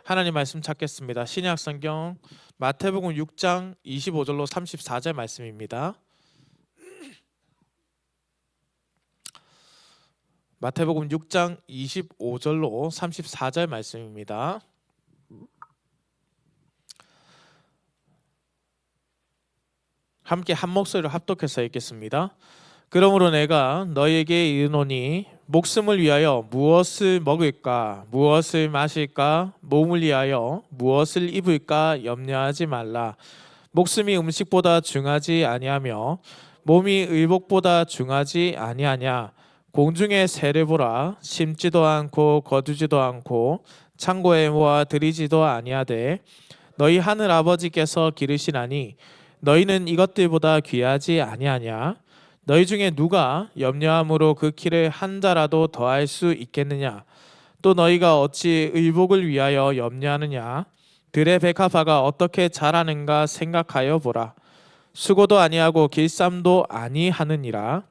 하나님 말씀 찾겠습니다. 신약 성경 마태복음 6장 25절로 34절 말씀입니다. 마태복음 6장 25절로 34절 말씀입니다. 함께 한 목소리로 합독해서 읽겠습니다. 그러므로 내가 너희에게 이르노니 목숨을 위하여 무엇을 먹을까 무엇을 마실까 몸을 위하여 무엇을 입을까 염려하지 말라. 목숨이 음식보다 중하지 아니하며 몸이 의복보다 중하지 아니하냐. 공중의 새를 보라. 심지도 않고 거두지도 않고 창고에 모아 들이지도 아니하되 너희 하늘 아버지께서 기르시나니 너희는 이것들보다 귀하지 아니하냐. 너희 중에 누가 염려함으로 그 키를 한 자라도 더할 수 있겠느냐. 또 너희가 어찌 의복을 위하여 염려하느냐. 들의 백합화가 어떻게 자라는가 생각하여 보라. 수고도 아니하고 길쌈도 아니하느니라.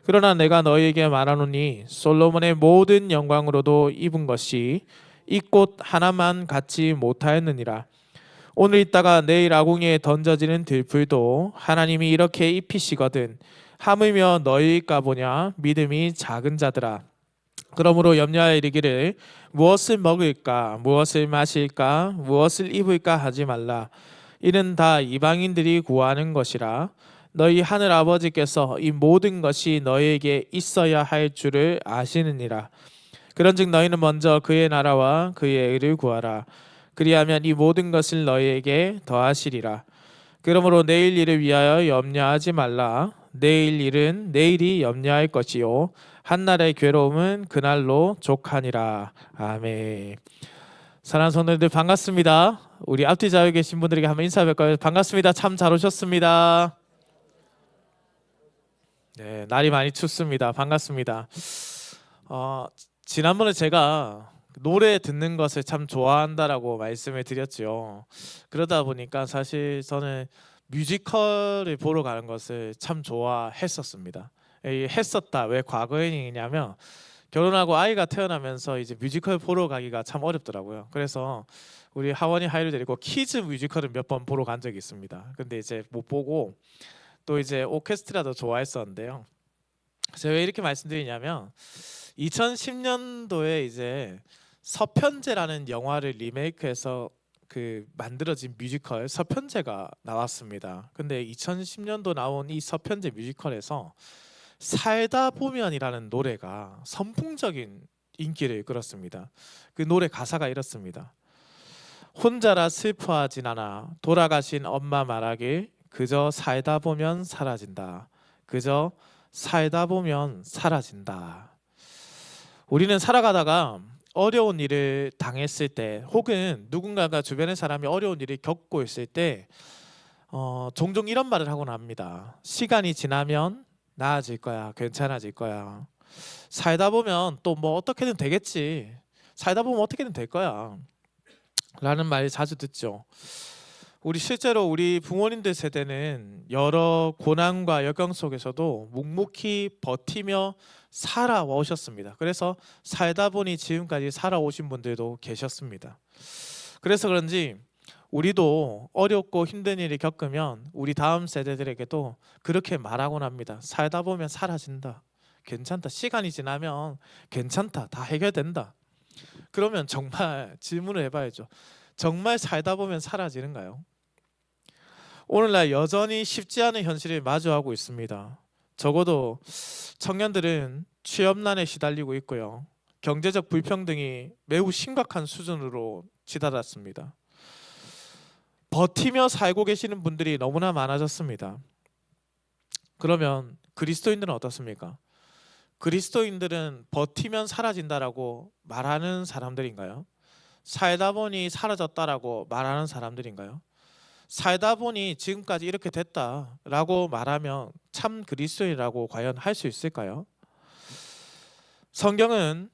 그러나 내가 너희에게 말하노니 솔로몬의 모든 영광으로도 입은 것이 이 꽃 하나만 갖지 못하였느니라. 오늘 있다가 내일 아궁이에 던져지는 들풀도 하나님이 이렇게 입히시거든 하물며 너희일까 보냐. 믿음이 작은 자들아. 그러므로 염려하여 이르기를 무엇을 먹을까 무엇을 마실까 무엇을 입을까 하지 말라. 이는 다 이방인들이 구하는 것이라. 너희 하늘 아버지께서 이 모든 것이 너희에게 있어야 할 줄을 아시느니라. 그런즉 너희는 먼저 그의 나라와 그의 의를 구하라. 그리하면 이 모든 것을 너희에게 더하시리라. 그러므로 내일 일을 위하여 염려하지 말라. 내일 일은 내일이 염려할 것이요 한날의 괴로움은 그날로 족하니라. 아멘. 사랑하는 성도님들 반갑습니다. 우리 앞뒤 좌우에 계신 분들에게 한번 인사할까요? 반갑습니다. 참 잘 오셨습니다. 네, 날이 많이 춥습니다. 반갑습니다. 지난번에 제가 노래 듣는 것을 참 좋아한다라고 말씀을 드렸죠. 그러다 보니까 사실 저는 뮤지컬을 보러 가는 것을 참 좋아했었습니다. 했었다. 왜 과거형이냐면 결혼하고 아이가 태어나면서 이제 뮤지컬 보러 가기가 참 어렵더라고요. 그래서 우리 하원이 하이를 데리고 키즈 뮤지컬을 몇 번 보러 간 적이 있습니다. 근데 이제 못 보고 또 이제 오케스트라도 좋아했었는데요. 제가 왜 이렇게 말씀드리냐면 2010년도에 이제 서편제라는 영화를 리메이크해서 그 만들어진 뮤지컬 서편제가 나왔습니다. 근데 2010년도 나온 이 서편제 뮤지컬에서 살다 보면이라는 노래가 선풍적인 인기를 끌었습니다. 그 노래 가사가 이렇습니다. 혼자라 슬퍼하진 않아 돌아가신 엄마 말하길 그저 살다 보면 사라진다. 그저 살다 보면 사라진다. 우리는 살아가다가 어려운 일을 당했을 때 혹은 누군가가 주변의 사람이 어려운 일을 겪고 있을 때 종종 이런 말을 하곤 합니다. 시간이 지나면 나아질 거야. 괜찮아질 거야. 살다 보면 또 뭐 어떻게든 되겠지. 살다 보면 어떻게든 될 거야. 라는 말 자주 듣죠. 우리 실제로 우리 부모님들 세대는 여러 고난과 역경 속에서도 묵묵히 버티며 살아오셨습니다. 그래서 살다 보니 지금까지 살아오신 분들도 계셨습니다. 그래서 그런지 우리도 어렵고 힘든 일을 겪으면 우리 다음 세대들에게도 그렇게 말하곤 합니다. 살다 보면 사라진다. 괜찮다. 시간이 지나면 괜찮다. 다 해결된다. 그러면 정말 질문을 해봐야죠. 정말 살다 보면 사라지는가요? 오늘날 여전히 쉽지 않은 현실을 마주하고 있습니다. 적어도 청년들은 취업난에 시달리고 있고요. 경제적 불평등이 매우 심각한 수준으로 치달았습니다. 버티며 살고 계시는 분들이 너무나 많아졌습니다. 그러면 그리스도인들은 어떻습니까? 그리스도인들은 버티면 사라진다라고 말하는 사람들인가요? 살다 보니 사라졌다라고 말하는 사람들인가요? 살다 보니 지금까지 이렇게 됐다라고 말하면 참 그리스도인이라고 과연 할 수 있을까요? 성경은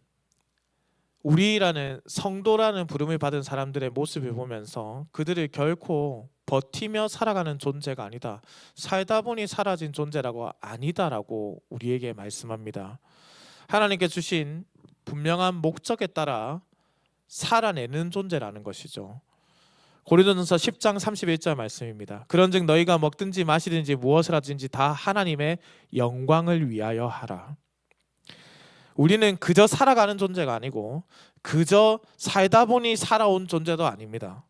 우리라는 성도라는 부름을 받은 사람들의 모습을 보면서 그들을 결코 버티며 살아가는 존재가 아니다. 살다 보니 사라진 존재라고 아니다라고 우리에게 말씀합니다. 하나님께 주신 분명한 목적에 따라 살아내는 존재라는 것이죠. 고린도전서 10장 31절 말씀입니다. 그런즉 너희가 먹든지 마시든지 무엇을 하든지 다 하나님의 영광을 위하여 하라. 우리는 그저 살아가는 존재가 아니고 그저 살다 보니 살아온 존재도 아닙니다.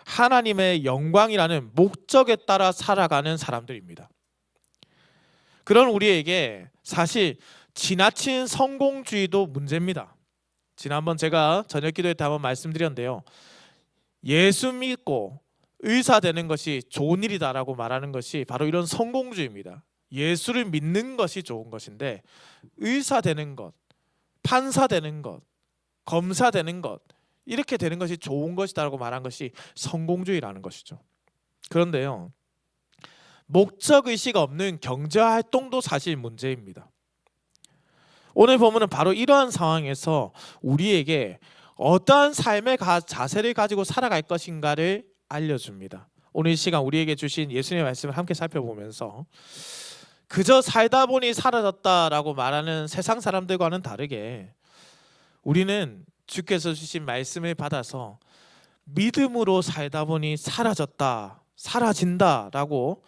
하나님의 영광이라는 목적에 따라 살아가는 사람들입니다. 그런 우리에게 사실 지나친 성공주의도 문제입니다. 지난번 제가 저녁 기도회 때 한번 말씀드렸는데요. 예수 믿고 의사 되는 것이 좋은 일이다라고 말하는 것이 바로 이런 성공주의입니다. 예수를 믿는 것이 좋은 것인데 의사 되는 것, 판사 되는 것, 검사 되는 것, 이렇게 되는 것이 좋은 것이다라고 말한 것이 성공주의라는 것이죠. 그런데요, 목적의식 없는 경제활동도 사실 문제입니다. 오늘 보면은 바로 이러한 상황에서 우리에게 어떠한 삶의 자세를 가지고 살아갈 것인가를 알려줍니다. 오늘 이 시간 우리에게 주신 예수님의 말씀을 함께 살펴보면서 그저 살다 보니 사라졌다라고 말하는 세상 사람들과는 다르게 우리는 주께서 주신 말씀을 받아서 믿음으로 살다 보니 사라졌다, 사라진다라고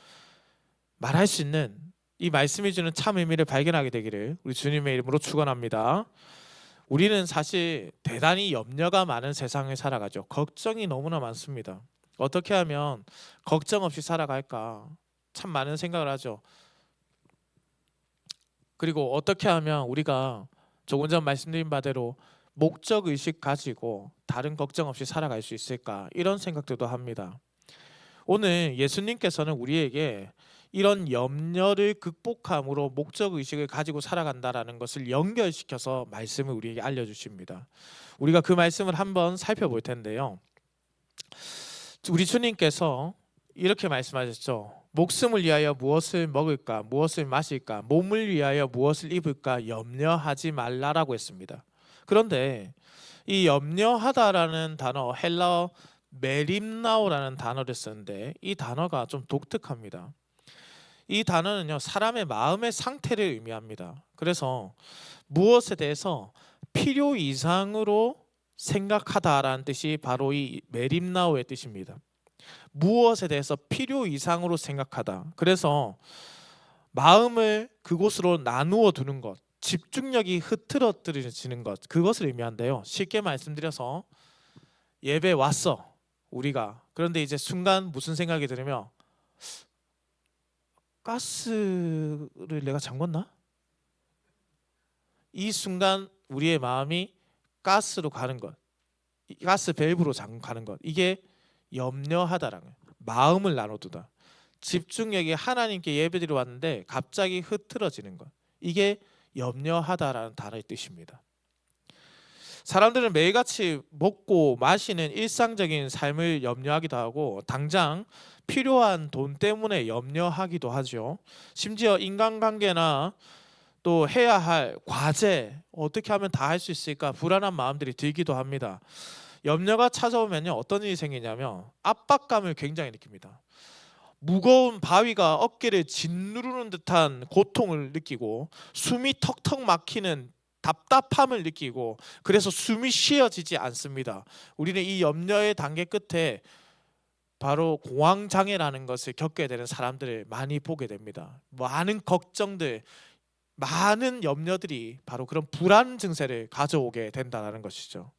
말할 수 있는 이 말씀이 주는 참 의미를 발견하게 되기를 우리 주님의 이름으로 축원합니다. 우리는 사실 대단히 염려가 많은 세상에 살아가죠. 걱정이 너무나 많습니다. 어떻게 하면 걱정 없이 살아갈까 참 많은 생각을 하죠. 그리고 어떻게 하면 우리가 조금 전 말씀드린 바대로 목적의식 가지고 다른 걱정 없이 살아갈 수 있을까 이런 생각들도 합니다. 오늘 예수님께서는 우리에게 이런 염려를 극복함으로 목적의식을 가지고 살아간다라는 것을 연결시켜서 말씀을 우리에게 알려주십니다. 우리가 그 말씀을 한번 살펴볼 텐데요. 우리 주님께서 이렇게 말씀하셨죠. 목숨을 위하여 무엇을 먹을까, 무엇을 마실까, 몸을 위하여 무엇을 입을까 염려하지 말라라고 했습니다. 그런데 이 염려하다라는 단어, 헬라어 메림나오라는 단어를 쓰는데 이 단어가 좀 독특합니다. 이 단어는요, 사람의 마음의 상태를 의미합니다. 그래서 무엇에 대해서 필요 이상으로 생각하다라는 뜻이 바로 이 메림나오의 뜻입니다. 무엇에 대해서 필요 이상으로 생각하다. 그래서 마음을 그곳으로 나누어 두는 것, 집중력이 흐트러뜨려지는 것, 그것을 의미한대요. 쉽게 말씀드려서 예배 왔어 우리가. 그런데 이제 순간 무슨 생각이 들으면 가스를 내가 잠궜나? 이 순간 우리의 마음이 가스로 가는 것, 가스 밸브로 가는 것, 이게 염려하다라는 거예요. 마음을 나눠두다. 집중력이 하나님께 예배드리러 왔는데 갑자기 흐트러지는 것, 이게 염려하다라는 단어의 뜻입니다. 사람들은 매일같이 먹고 마시는 일상적인 삶을 염려하기도 하고 당장 필요한 돈 때문에 염려하기도 하죠. 심지어 인간관계나 또 해야 할 과제 어떻게 하면 다 할 수 있을까 불안한 마음들이 들기도 합니다. 염려가 찾아오면요, 어떤 일이 생기냐면 압박감을 굉장히 느낍니다. 무거운 바위가 어깨를 짓누르는 듯한 고통을 느끼고 숨이 턱턱 막히는 답답함을 느끼고 그래서 숨이 쉬어지지 않습니다. 우리는 이 염려의 단계 끝에 바로 공황장애라는 것을 겪게 되는 사람들을 많이 보게 됩니다. 많은 걱정들, 많은 염려들이 바로 그런 불안 증세를 가져오게 된다는 것이죠.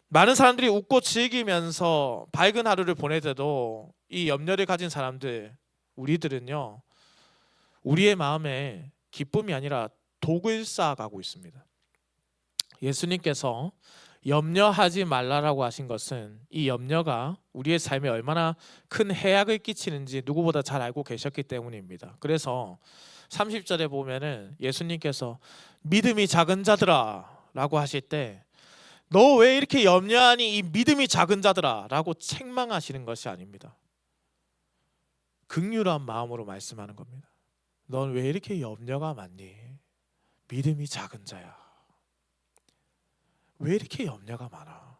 많은 사람들이 웃고 즐기면서 밝은 하루를 보낼 때도 이 염려를 가진 사람들, 우리들은요, 우리의 마음에 기쁨이 아니라 독을 쌓아가고 있습니다. 예수님께서 염려하지 말라라고 하신 것은 이 염려가 우리의 삶에 얼마나 큰 해악을 끼치는지 누구보다 잘 알고 계셨기 때문입니다. 그래서 30절에 보면은 예수님께서 믿음이 작은 자들아 라고 하실 때 너 왜 이렇게 염려하니 이 믿음이 작은 자들아 라고 책망하시는 것이 아닙니다. 긍휼한 마음으로 말씀하는 겁니다. 넌 왜 이렇게 염려가 많니? 믿음이 작은 자야. 왜 이렇게 염려가 많아?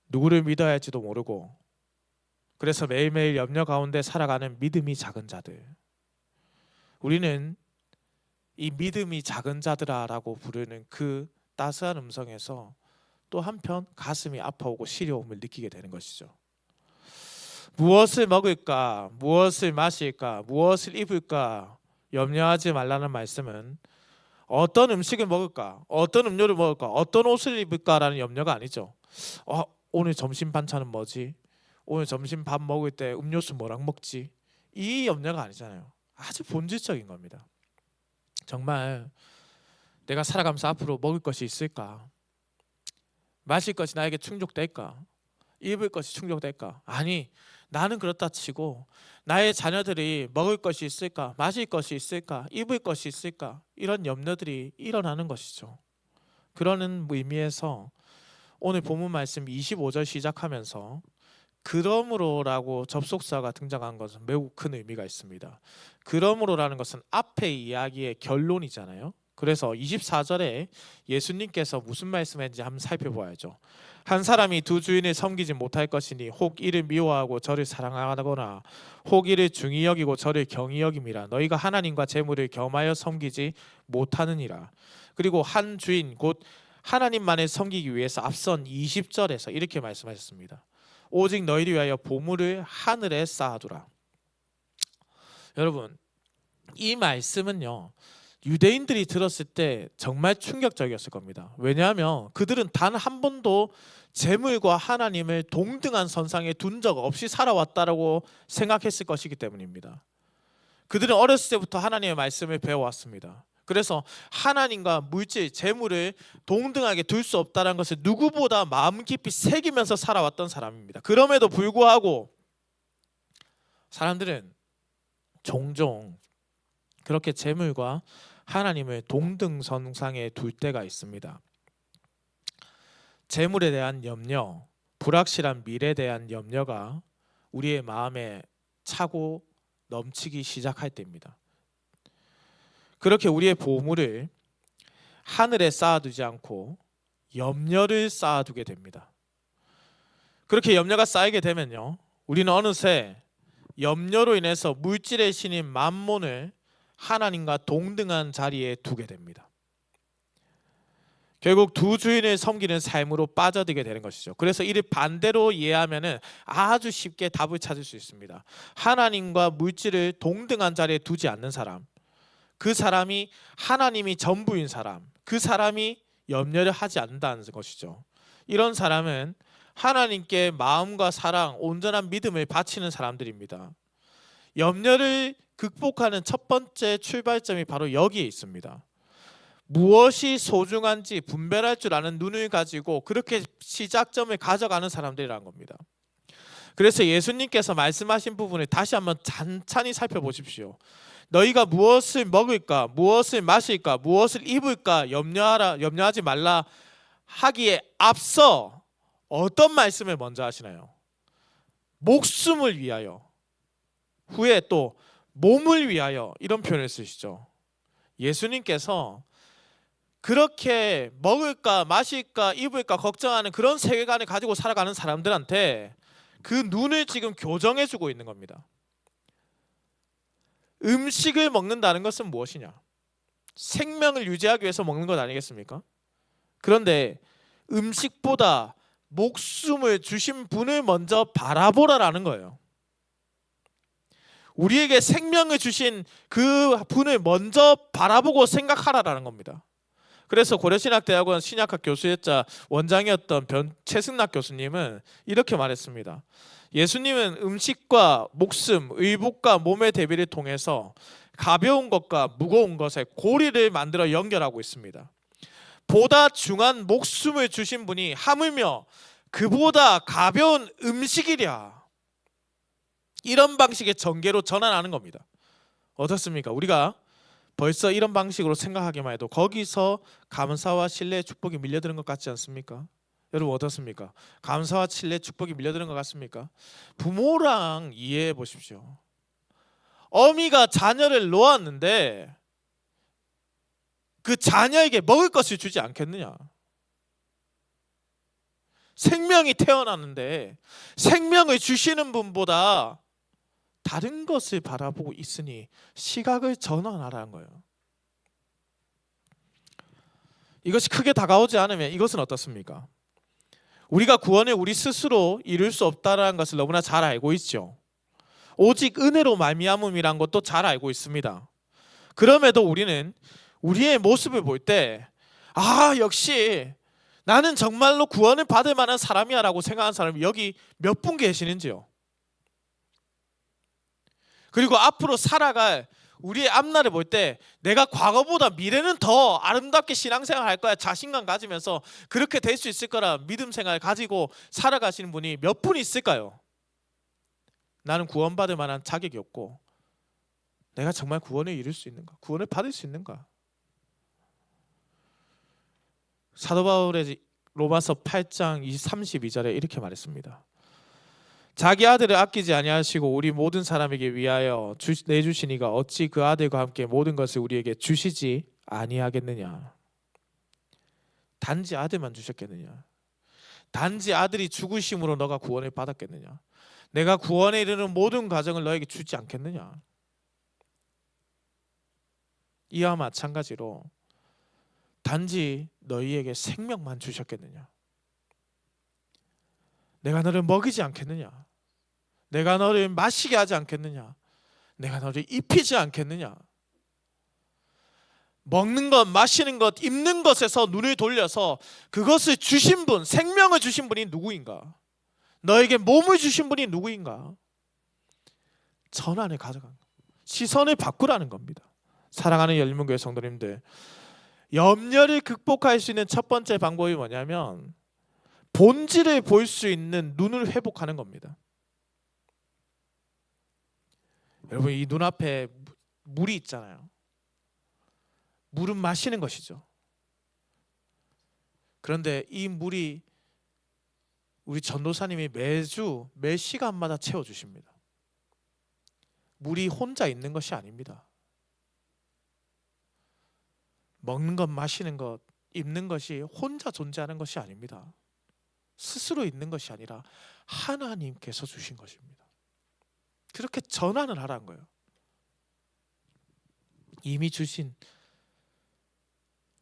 누구를 믿어야 할지도 모르고 그래서 매일매일 염려 가운데 살아가는 믿음이 작은 자들. 우리는 이 믿음이 작은 자들아라고 부르는 그 따스한 음성에서 또 한편 가슴이 아파오고 시려움을 느끼게 되는 것이죠. 무엇을 먹을까, 무엇을 마실까, 무엇을 입을까 염려하지 말라는 말씀은 어떤 음식을 먹을까, 어떤 음료를 먹을까, 어떤 옷을 입을까라는 염려가 아니죠. 오늘 점심 반찬은 뭐지? 오늘 점심 밥 먹을 때 음료수 뭐랑 먹지? 이 염려가 아니잖아요. 아주 본질적인 겁니다. 정말 내가 살아가면서 앞으로 먹을 것이 있을까? 마실 것이 나에게 충족될까? 입을 것이 충족될까? 아니, 나는 그렇다 치고 나의 자녀들이 먹을 것이 있을까? 마실 것이 있을까? 입을 것이 있을까? 이런 염려들이 일어나는 것이죠. 그러는 의미에서 오늘 본문 말씀 25절 시작하면서 그러므로라고 접속사가 등장한 것은 매우 큰 의미가 있습니다. 그러므로라는 것은 앞의 이야기의 결론이잖아요. 그래서 24절에 예수님께서 무슨 말씀했는지 한번 살펴봐야죠. 한 사람이 두 주인을 섬기지 못할 것이니 혹 이를 미워하고 저를 사랑하거나 혹 이를 중히 여기고 저를 경히 여김이라. 너희가 하나님과 재물을 겸하여 섬기지 못하느니라. 그리고 한 주인 곧 하나님만을 섬기기 위해서 앞선 20절에서 이렇게 말씀하셨습니다. 오직 너희를 위하여 보물을 하늘에 쌓아두라. 여러분, 이 말씀은요, 유대인들이 들었을 때 정말 충격적이었을 겁니다. 왜냐하면 그들은 단 한 번도 재물과 하나님을 동등한 선상에 둔 적 없이 살아왔다라고 생각했을 것이기 때문입니다. 그들은 어렸을 때부터 하나님의 말씀을 배워왔습니다. 그래서 하나님과 물질, 재물을 동등하게 둘 수 없다는 것을 누구보다 마음 깊이 새기면서 살아왔던 사람입니다. 그럼에도 불구하고 사람들은 종종 그렇게 재물과 하나님을 동등선상에 둘 때가 있습니다. 재물에 대한 염려, 불확실한 미래에 대한 염려가 우리의 마음에 차고 넘치기 시작할 때입니다. 그렇게 우리의 보물을 하늘에 쌓아두지 않고 염려를 쌓아두게 됩니다. 그렇게 염려가 쌓이게 되면요, 우리는 어느새 염려로 인해서 물질의 신인 맘몬을 하나님과 동등한 자리에 두게 됩니다. 결국 두 주인을 섬기는 삶으로 빠져들게 되는 것이죠. 그래서 이를 반대로 이해하면 아주 쉽게 답을 찾을 수 있습니다. 하나님과 물질을 동등한 자리에 두지 않는 사람, 그 사람이 하나님이 전부인 사람, 그 사람이 염려를 하지 않는다는 것이죠. 이런 사람은 하나님께 마음과 사랑, 온전한 믿음을 바치는 사람들입니다. 염려를 극복하는 첫 번째 출발점이 바로 여기에 있습니다. 무엇이 소중한지 분별할 줄 아는 눈을 가지고 그렇게 시작점을 가져가는 사람들이라는 겁니다. 그래서 예수님께서 말씀하신 부분을 다시 한번 찬찬히 살펴보십시오. 너희가 무엇을 먹을까, 무엇을 마실까, 무엇을 입을까 염려하지 말라 하기에 앞서 어떤 말씀을 먼저 하시나요? 목숨을 위하여, 후에 또 몸을 위하여, 이런 표현을 쓰시죠. 예수님께서 그렇게 먹을까 마실까 입을까 걱정하는 그런 세계관을 가지고 살아가는 사람들한테 그 눈을 지금 교정해 주고 있는 겁니다. 음식을 먹는다는 것은 무엇이냐? 생명을 유지하기 위해서 먹는 것 아니겠습니까? 그런데 음식보다 목숨을 주신 분을 먼저 바라보라라는 거예요. 우리에게 생명을 주신 그 분을 먼저 바라보고 생각하라라는 겁니다. 그래서 고려신학대학원 신약학 교수였자 원장이었던 최승락 교수님은 이렇게 말했습니다. 예수님은 음식과 목숨, 의복과 몸의 대비를 통해서 가벼운 것과 무거운 것의 고리를 만들어 연결하고 있습니다. 보다 중한 목숨을 주신 분이 하물며 그보다 가벼운 음식이랴. 이런 방식의 전개로 전환하는 겁니다. 어떻습니까? 우리가 벌써 이런 방식으로 생각하기만 해도 거기서 감사와 신뢰의 축복이 밀려드는 것 같지 않습니까? 여러분 어떻습니까? 감사와 신뢰의 축복이 밀려드는 것 같습니까? 부모랑 이해해 보십시오. 어미가 자녀를 놓았는데 그 자녀에게 먹을 것을 주지 않겠느냐? 생명이 태어났는데 생명을 주시는 분보다 다른 것을 바라보고 있으니 시각을 전환하라는 거예요. 이것이 크게 다가오지 않으면 이것은 어떻습니까? 우리가 구원을 우리 스스로 이룰 수 없다는 것을 너무나 잘 알고 있죠. 오직 은혜로 말미암음이란 것도 잘 알고 있습니다. 그럼에도 우리는 우리의 모습을 볼 때 역시 나는 정말로 구원을 받을 만한 사람이야 라고 생각하는 사람이 여기 몇 분 계시는지요? 그리고 앞으로 살아갈 우리의 앞날을 볼 때 내가 과거보다 미래는 더 아름답게 신앙생활 할 거야 자신감 가지면서 그렇게 될 수 있을 거라 믿음 생활 가지고 살아가시는 분이 몇 분 있을까요? 나는 구원받을 만한 자격이 없고 내가 정말 구원을 이룰 수 있는가? 구원을 받을 수 있는가? 사도 바울의 로마서 8장 32절에 이렇게 말했습니다. 자기 아들을 아끼지 아니하시고 우리 모든 사람에게 위하여 내주시니가 어찌 그 아들과 함께 모든 것을 우리에게 주시지 아니하겠느냐. 단지 아들만 주셨겠느냐. 단지 아들이 죽으심으로 너가 구원을 받았겠느냐. 내가 구원에 이르는 모든 과정을 너에게 주지 않겠느냐. 이와 마찬가지로 단지 너희에게 생명만 주셨겠느냐. 내가 너를 먹이지 않겠느냐. 내가 너를 마시게 하지 않겠느냐. 내가 너를 입히지 않겠느냐. 먹는 것, 마시는 것, 입는 것에서 눈을 돌려서 그것을 주신 분, 생명을 주신 분이 누구인가? 너에게 몸을 주신 분이 누구인가? 전환을 가져간 것. 시선을 바꾸라는 겁니다. 사랑하는 열린문교회 성도님들, 염려를 극복할 수 있는 첫 번째 방법이 뭐냐면 본질을 볼 수 있는 눈을 회복하는 겁니다. 여러분, 이 눈앞에 물이 있잖아요. 물은 마시는 것이죠. 그런데 이 물이 우리 전도사님이 매주 매 시간마다 채워주십니다. 물이 혼자 있는 것이 아닙니다. 먹는 것, 마시는 것, 입는 것이 혼자 존재하는 것이 아닙니다. 스스로 있는 것이 아니라 하나님께서 주신 것입니다. 그렇게 전환을 하라는 거예요. 이미 주신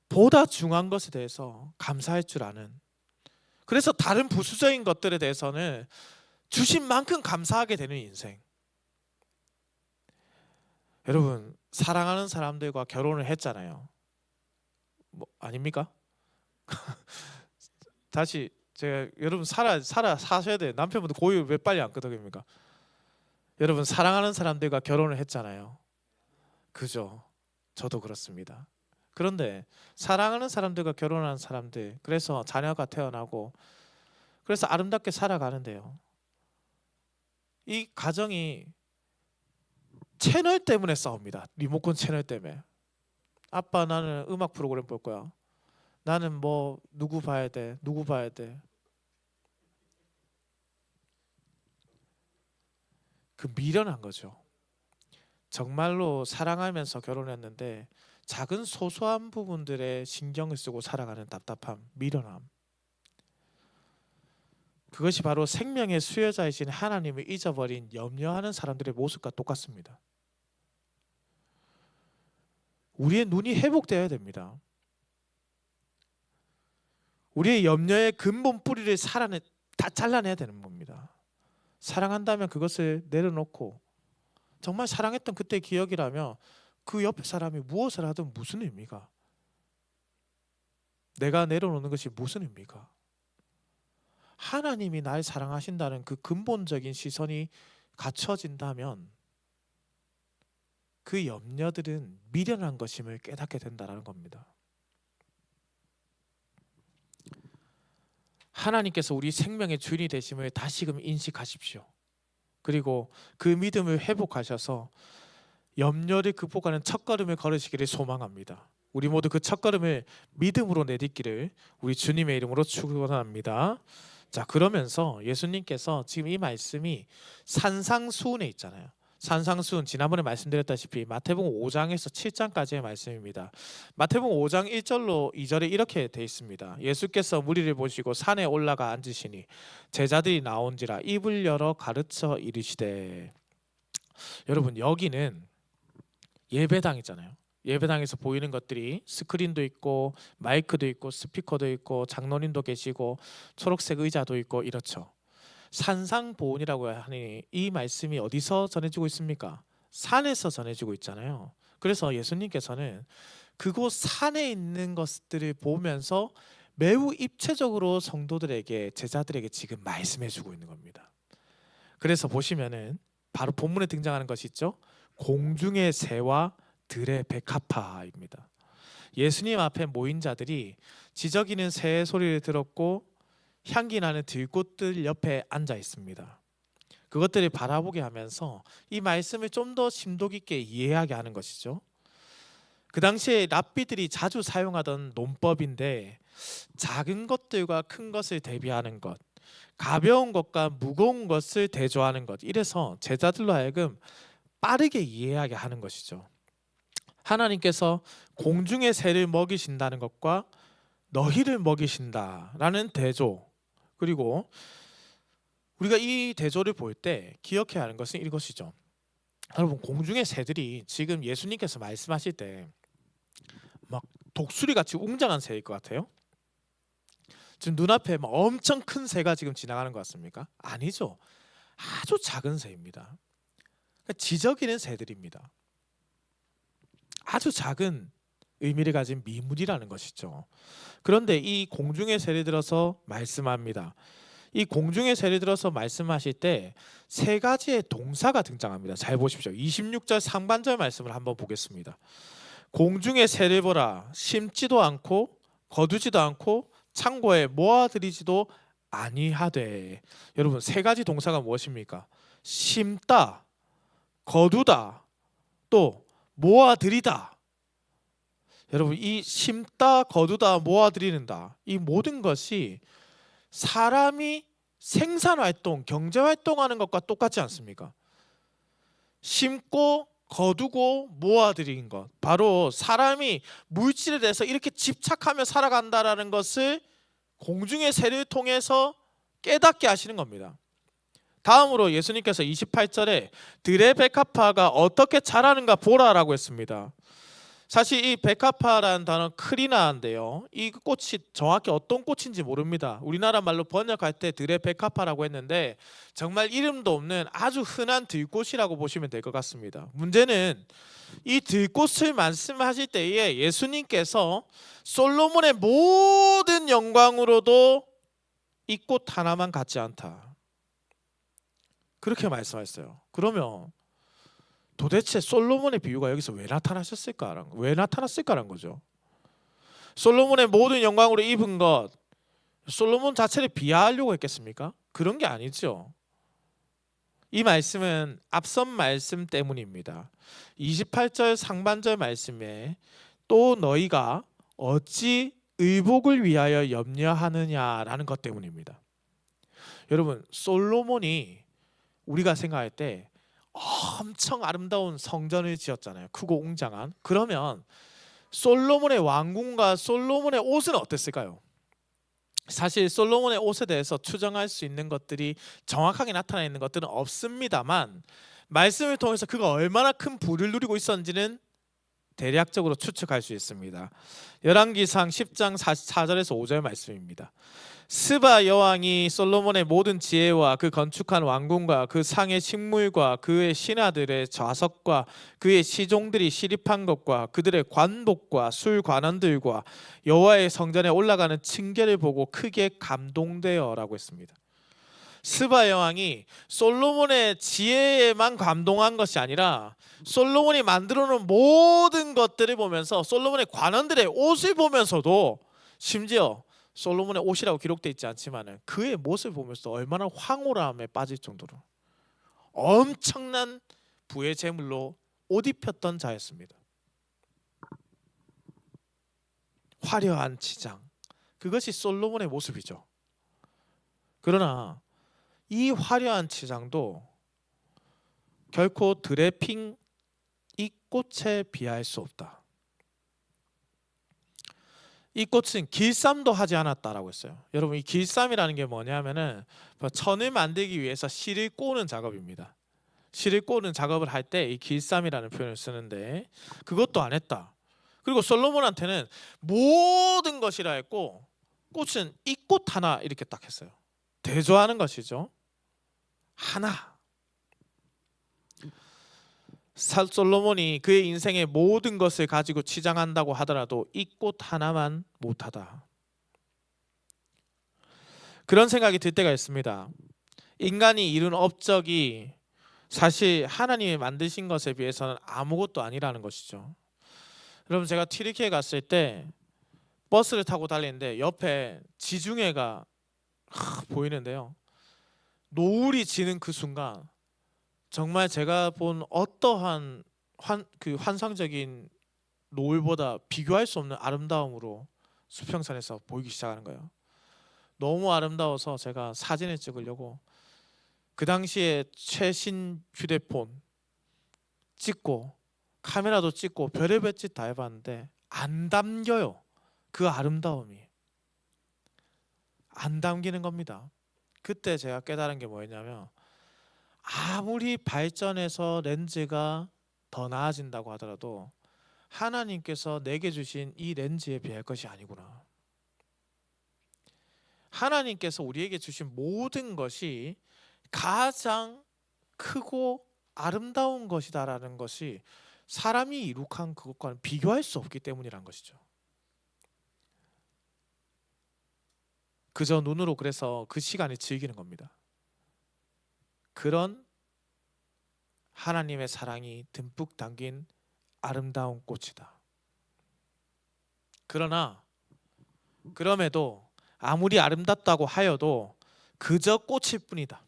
보다 중요한 것에 대해서 감사할 줄 아는, 그래서 다른 부수적인 것들에 대해서는 주신 만큼 감사하게 되는 인생. 여러분, 사랑하는 사람들과 결혼을 했잖아요. 아닙니까? 다시 제가 여러분 사셔야 돼. 남편분도 고유 왜 빨리 안 끄덕입니까? 여러분, 사랑하는 사람들과 결혼을 했잖아요. 그죠? 저도 그렇습니다. 그런데 사랑하는 사람들과 결혼한 사람들, 그래서 자녀가 태어나고 그래서 아름답게 살아가는데요. 이 가정이 채널 때문에 싸웁니다. 리모컨 채널 때문에. 아빠, 나는 음악 프로그램 볼 거야. 나는 뭐 누구 봐야 돼? 누구 봐야 돼? 그 미련한 거죠. 정말로 사랑하면서 결혼했는데 작은 소소한 부분들에 신경을 쓰고 살아가는 답답함, 미련함. 그것이 바로 생명의 수여자이신 하나님을 잊어버린 염려하는 사람들의 모습과 똑같습니다. 우리의 눈이 회복되어야 됩니다. 우리의 염려의 근본 뿌리를 다 잘라내야 되는 겁니다. 사랑한다면 그것을 내려놓고 정말 사랑했던 그때 기억이라면 그 옆에 사람이 무엇을 하든 무슨 의미가? 내가 내려놓는 것이 무슨 의미가? 하나님이 날 사랑하신다는 그 근본적인 시선이 갖춰진다면 그 염려들은 미련한 것임을 깨닫게 된다는 겁니다. 하나님께서 우리 생명의 주인이 되심을 다시금 인식하십시오. 그리고 그 믿음을 회복하셔서 염려를 극복하는 첫걸음을 걸으시기를 소망합니다. 우리 모두 그 첫걸음을 믿음으로 내딛기를 우리 주님의 이름으로 축원합니다. 자, 그러면서 예수님께서 지금 이 말씀이 산상수훈에 있잖아요. 산상수훈, 지난번에 말씀드렸다시피 마태복음 5장에서 7장까지의 말씀입니다. 마태복음 5장 1절로 2절에 이렇게 되어 있습니다. 예수께서 무리를 보시고 산에 올라가 앉으시니 제자들이 나온지라 입을 열어 가르쳐 이르시되. 여러분, 여기는 예배당이잖아요. 예배당에서 보이는 것들이 스크린도 있고 마이크도 있고 스피커도 있고 장로님도 계시고 초록색 의자도 있고 이렇죠. 산상보훈이라고 하니 이 말씀이 어디서 전해지고 있습니까? 산에서 전해지고 있잖아요. 그래서 예수님께서는 그곳 산에 있는 것들을 보면서 매우 입체적으로 성도들에게, 제자들에게 지금 말씀해 주고 있는 겁니다. 그래서 보시면은 바로 본문에 등장하는 것이 있죠. 공중의 새와 들의 백합화입니다. 예수님 앞에 모인 자들이 지저귀는 새의 소리를 들었고 향기 나는 들꽃들 옆에 앉아 있습니다. 그것들을 바라보게 하면서 이 말씀을 좀 더 심도 깊게 이해하게 하는 것이죠. 그 당시에 랍비들이 자주 사용하던 논법인데 작은 것들과 큰 것을 대비하는 것, 가벼운 것과 무거운 것을 대조하는 것, 이래서 제자들로 하여금 빠르게 이해하게 하는 것이죠. 하나님께서 공중의 새를 먹이신다는 것과 너희를 먹이신다라는 대조, 그리고 우리가 이 대조를 볼 때 기억해야 하는 것은 이것이죠. 여러분, 공중의 새들이 지금 예수님께서 말씀하실 때 막 독수리 같이 웅장한 새일 것 같아요? 지금 눈앞에 막 엄청 큰 새가 지금 지나가는 것 같습니까? 아니죠. 아주 작은 새입니다. 지저귀는 새들입니다. 아주 작은 의미를 가진 미물이라는 것이죠. 그런데 이 공중의 새를 들어서 말씀합니다. 이 공중의 새를 들어서 말씀하실 때 세 가지의 동사가 등장합니다. 잘 보십시오. 26절 상반절 말씀을 한번 보겠습니다. 공중의 새를 보라, 심지도 않고 거두지도 않고 창고에 모아들이지도 아니하되. 여러분, 세 가지 동사가 무엇입니까? 심다, 거두다, 또 모아들이다. 여러분, 이 심다, 거두다, 모아들이는다, 이 모든 것이 사람이 생산활동, 경제활동하는 것과 똑같지 않습니까? 심고 거두고 모아들이는 것, 바로 사람이 물질에 대해서 이렇게 집착하며 살아간다라는 것을 공중의 새를 통해서 깨닫게 하시는 겁니다. 다음으로 예수님께서 28절에 들의 백합화가 어떻게 자라는가 보라라고 했습니다. 사실 이 백합화라는 단어 크리나인데요, 이 꽃이 정확히 어떤 꽃인지 모릅니다. 우리나라 말로 번역할 때 들의 백합화라고 했는데 정말 이름도 없는 아주 흔한 들꽃이라고 보시면 될 것 같습니다. 문제는 이 들꽃을 말씀하실 때에 예수님께서 솔로몬의 모든 영광으로도 이 꽃 하나만 같지 않다, 그렇게 말씀하셨어요. 그러면 도대체 솔로몬의 비유가 여기서 왜 나타났을까라는 거죠. 솔로몬의 모든 영광으로 입은 것, 솔로몬 자체를 비하하려고 했겠습니까? 그런 게 아니죠. 이 말씀은 앞선 말씀 때문입니다. 28절 상반절 말씀에 또 너희가 어찌 의복을 위하여 염려하느냐라는 것 때문입니다. 여러분, 솔로몬이 우리가 생각할 때 엄청 아름다운 성전을 지었잖아요. 크고 웅장한. 그러면 솔로몬의 왕궁과 솔로몬의 옷은 어땠을까요? 사실 솔로몬의 옷에 대해서 추정할 수 있는 것들이, 정확하게 나타나 있는 것들은 없습니다만 말씀을 통해서 그가 얼마나 큰 부를 누리고 있었는지는 대략적으로 추측할 수 있습니다. 열왕기상 10장 4절에서 5절 말씀입니다. 스바 여왕이 솔로몬의 모든 지혜와 그 건축한 왕궁과 그 상의 식물과 그의 신하들의 좌석과 그의 시종들이 시립한 것과 그들의 관복과 술관원들과 여호와의 성전에 올라가는 층계를 보고 크게 감동되어라고 했습니다. 스바 여왕이 솔로몬의 지혜에만 감동한 것이 아니라 솔로몬이 만들어 놓은 모든 것들을 보면서, 솔로몬의 관원들의 옷을 보면서도, 심지어 솔로몬의 옷이라고 기록되어 있지 않지만 그의 모습을 보면서 얼마나 황홀함에 빠질 정도로 엄청난 부의 재물로 옷 입혔던 자였습니다. 화려한 치장, 그것이 솔로몬의 모습이죠. 그러나 이 화려한 치장도 결코 들의 핑 이 꽃에 비할 수 없다. 이 꽃은 길쌈도 하지 않았다라고 했어요. 여러분, 이 길쌈이라는 게 뭐냐면은 천을 만들기 위해서 실을 꼬는 작업입니다. 실을 꼬는 작업을 할 때 이 길쌈이라는 표현을 쓰는데 그것도 안 했다. 그리고 솔로몬한테는 모든 것이라 했고 꽃은 이 꽃 하나 이렇게 딱 했어요. 대조하는 것이죠. 하나. 솔로몬이 그의 인생의 모든 것을 가지고 치장한다고 하더라도 이 꽃 하나만 못하다. 그런 생각이 들 때가 있습니다. 인간이 이룬 업적이 사실 하나님이 만드신 것에 비해서는 아무것도 아니라는 것이죠. 여러분, 제가 튀르키예 갔을 때 버스를 타고 달리는데 옆에 지중해가 보이는데요. 노을이 지는 그 순간 정말 제가 본 어떠한 환상적인 노을보다 비교할 수 없는 아름다움으로 수평선에서 보이기 시작하는 거예요. 너무 아름다워서 제가 사진을 찍으려고 그 당시에 최신 휴대폰 찍고 카메라도 찍고 별의별 짓 다 해봤는데 안 담겨요. 그 아름다움이 안 담기는 겁니다. 그때 제가 깨달은 게 뭐였냐면 아무리 발전해서 렌즈가 더 나아진다고 하더라도 하나님께서 내게 주신 이 렌즈에 비할 것이 아니구나. 하나님께서 우리에게 주신 모든 것이 가장 크고 아름다운 것이다라는 것이 사람이 이룩한 그것과는 비교할 수 없기 때문이란 것이죠. 그저 눈으로 그래서 그 시간을 즐기는 겁니다. 그런 하나님의 사랑이 듬뿍 담긴 아름다운 꽃이다. 그러나 그럼에도 아무리 아름답다고 하여도 그저 꽃일 뿐이다.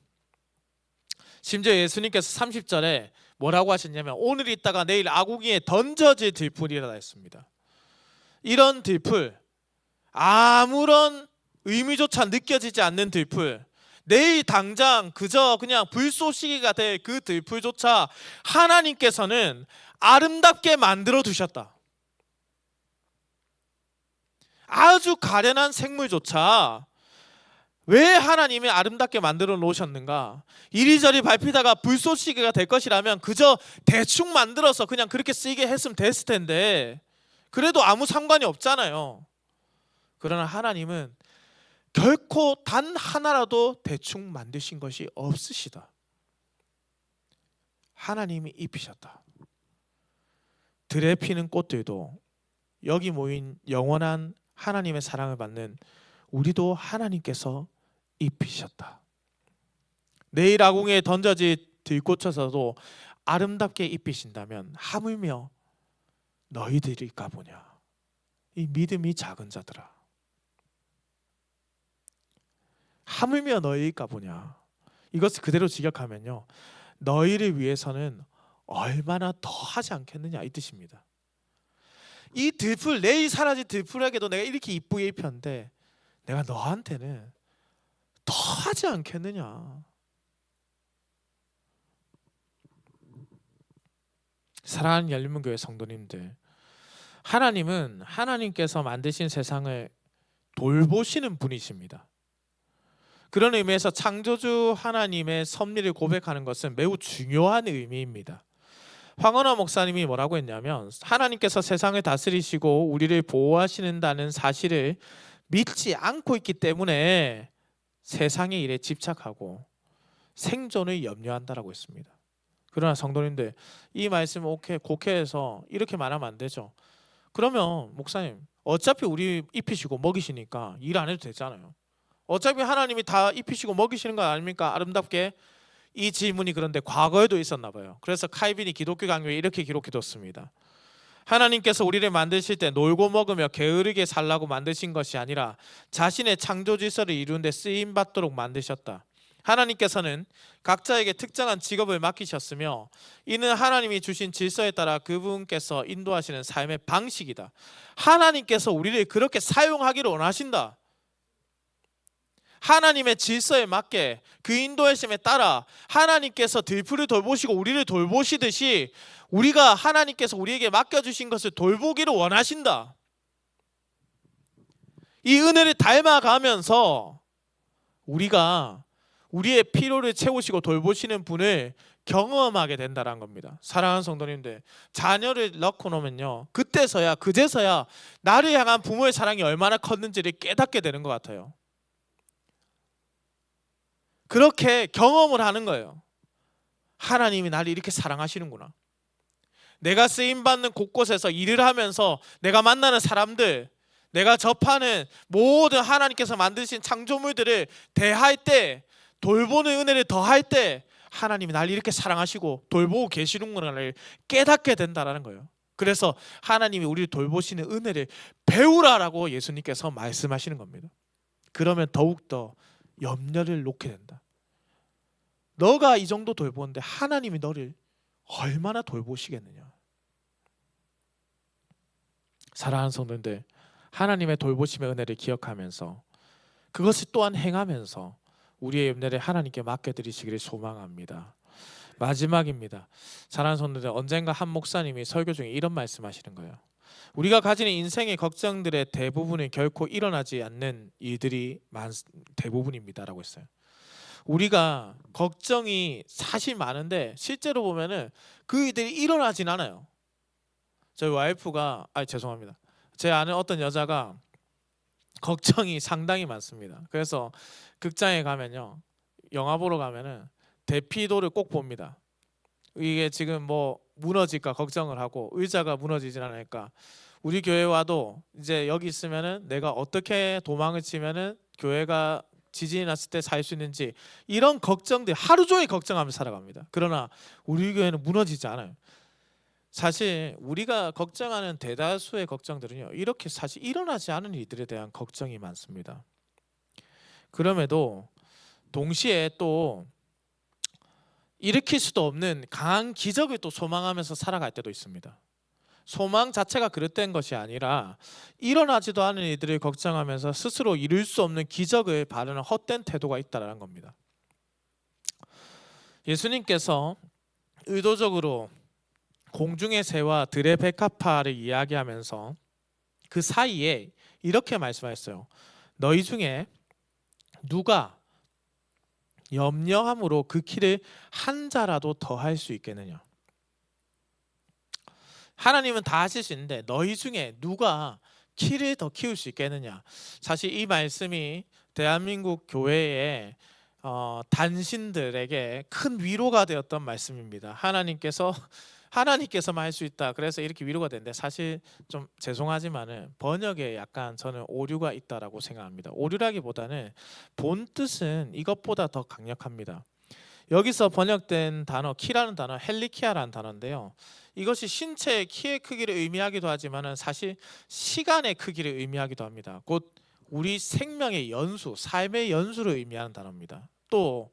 심지어 예수님께서 30절에 뭐라고 하셨냐면 오늘 있다가 내일 아궁이에 던져질 들풀이라 했습니다. 이런 들풀, 아무런 의미조차 느껴지지 않는 들풀, 내일 당장 그저 그냥 불쏘시개가 될 그 들풀조차 하나님께서는 아름답게 만들어 두셨다. 아주 가련한 생물조차 왜 하나님이 아름답게 만들어 놓으셨는가? 이리저리 밟히다가 불쏘시개가 될 것이라면 그저 대충 만들어서 그냥 그렇게 쓰이게 했으면 됐을 텐데 그래도 아무 상관이 없잖아요. 그러나 하나님은 결코 단 하나라도 대충 만드신 것이 없으시다. 하나님이 입히셨다. 들에 피는 꽃들도 여기 모인 영원한 하나님의 사랑을 받는 우리도 하나님께서 입히셨다. 내일 아궁이에 던져질 들꽃에서도 아름답게 입히신다면 하물며 너희들일까 보냐. 이 믿음이 작은 자들아. 하물며 너희일까 보냐. 이것을 그대로 직역하면요, 너희를 위해서는 얼마나 더 하지 않겠느냐 이 뜻입니다. 이 들풀, 내일 사라질 들풀에게도 내가 이렇게 이쁘게 입혔는데 내가 너한테는 더 하지 않겠느냐. 사랑하는 열린문교회 성도님들, 하나님은 하나님께서 만드신 세상을 돌보시는 분이십니다. 그런 의미에서 창조주 하나님의 섭리를 고백하는 것은 매우 중요한 의미입니다. 황원화 목사님이 뭐라고 했냐면 하나님께서 세상을 다스리시고 우리를 보호하시는다는 사실을 믿지 않고 있기 때문에 세상의 일에 집착하고 생존을 염려한다라고 했습니다. 그러나 성도님들, 이 말씀 곡해해서 이렇게 말하면 안 되죠. 그러면 목사님 어차피 우리 입히시고 먹이시니까 일 안 해도 되잖아요. 어차피 하나님이 다 입히시고 먹이시는 거 아닙니까? 아름답게. 이 질문이 그런데 과거에도 있었나 봐요. 그래서 칼빈이 기독교 강요에 이렇게 기록해뒀습니다. 하나님께서 우리를 만드실 때 놀고 먹으며 게으르게 살라고 만드신 것이 아니라 자신의 창조 질서를 이루는 데 쓰임 받도록 만드셨다. 하나님께서는 각자에게 특정한 직업을 맡기셨으며 이는 하나님이 주신 질서에 따라 그분께서 인도하시는 삶의 방식이다. 하나님께서 우리를 그렇게 사용하기를 원하신다. 하나님의 질서에 맞게 그 인도하심에 따라 하나님께서 들풀을 돌보시고 우리를 돌보시듯이 우리가 하나님께서 우리에게 맡겨주신 것을 돌보기를 원하신다. 이 은혜를 닮아가면서 우리가 우리의 필요를 채우시고 돌보시는 분을 경험하게 된다는 겁니다. 사랑하는 성도님들, 자녀를 낳고 놓으면요, 그제서야 나를 향한 부모의 사랑이 얼마나 컸는지를 깨닫게 되는 것 같아요. 그렇게 경험을 하는 거예요. 하나님이 나를 이렇게 사랑하시는구나. 내가 쓰임받는 곳곳에서 일을 하면서 내가 만나는 사람들, 내가 접하는 모든 하나님께서 만드신 창조물들을 대할 때, 돌보는 은혜를 더할 때 하나님이 나를 이렇게 사랑하시고 돌보고 계시는구나를 깨닫게 된다는 거예요. 그래서 하나님이 우리를 돌보시는 은혜를 배우라라고 예수님께서 말씀하시는 겁니다. 그러면 더욱더 염려를 놓게 된다. 너가 이 정도 돌보는데 하나님이 너를 얼마나 돌보시겠느냐. 사랑하는 성도님들, 하나님의 돌보심의 은혜를 기억하면서 그것을 또한 행하면서 우리의 염려를 하나님께 맡겨드리시기를 소망합니다. 마지막입니다. 사랑하는 성도님들, 언젠가 한 목사님이 설교 중에 이런 말씀하시는 거예요. 우리가 가지는 인생의 걱정들의 대부분은 결코 일어나지 않는 일들이 대부분입니다라고 했어요. 우리가 걱정이 사실 많은데 실제로 보면은 그 일들이 일어나진 않아요. 저희 와이프가 죄송합니다. 제 아는 어떤 여자가 걱정이 상당히 많습니다. 그래서 극장에 가면요, 영화 보러 가면은 대피도를 꼭 봅니다. 이게 지금 뭐 무너질까 걱정을 하고 의자가 무너지진 않을까. 우리 교회 와도 이제 여기 있으면은 내가 어떻게 도망을 치면은 교회가 지진이 났을 때 살 수 있는지, 이런 걱정들 하루 종일 걱정하면서 살아갑니다. 그러나 우리 교회는 무너지지 않아요. 사실 우리가 걱정하는 대다수의 걱정들은요, 이렇게 사실 일어나지 않은 일들에 대한 걱정이 많습니다. 그럼에도 동시에 또 일으킬 수도 없는 강한 기적을 또 소망하면서 살아갈 때도 있습니다. 소망 자체가 그릇된 것이 아니라 일어나지도 않은 일들을 걱정하면서 스스로 이룰 수 없는 기적을 바라는 헛된 태도가 있다는 겁니다. 예수님께서 의도적으로 공중의 새와 들의 백합화를 이야기하면서 그 사이에 이렇게 말씀하셨어요. 너희 중에 누가 염려함으로 그 키를 한 자라도 더 할 수 있겠느냐. 하나님은 다 하실 수 있는데 너희 중에 누가 키를 더 키울 수 있겠느냐. 사실 이 말씀이 대한민국 교회의 단신들에게 큰 위로가 되었던 말씀입니다. 하나님께서만 할 수 있다. 그래서 이렇게 위로가 되는데, 사실 좀 죄송하지만은 번역에 약간 저는 오류가 있다라고 생각합니다. 오류라기보다는 본 뜻은 이것보다 더 강력합니다. 여기서 번역된 단어 키라는 단어, 헬리키아라는 단어인데요. 이것이 신체의 키의 크기를 의미하기도 하지만은 사실 시간의 크기를 의미하기도 합니다. 곧 우리 생명의 연수, 삶의 연수를 의미하는 단어입니다. 또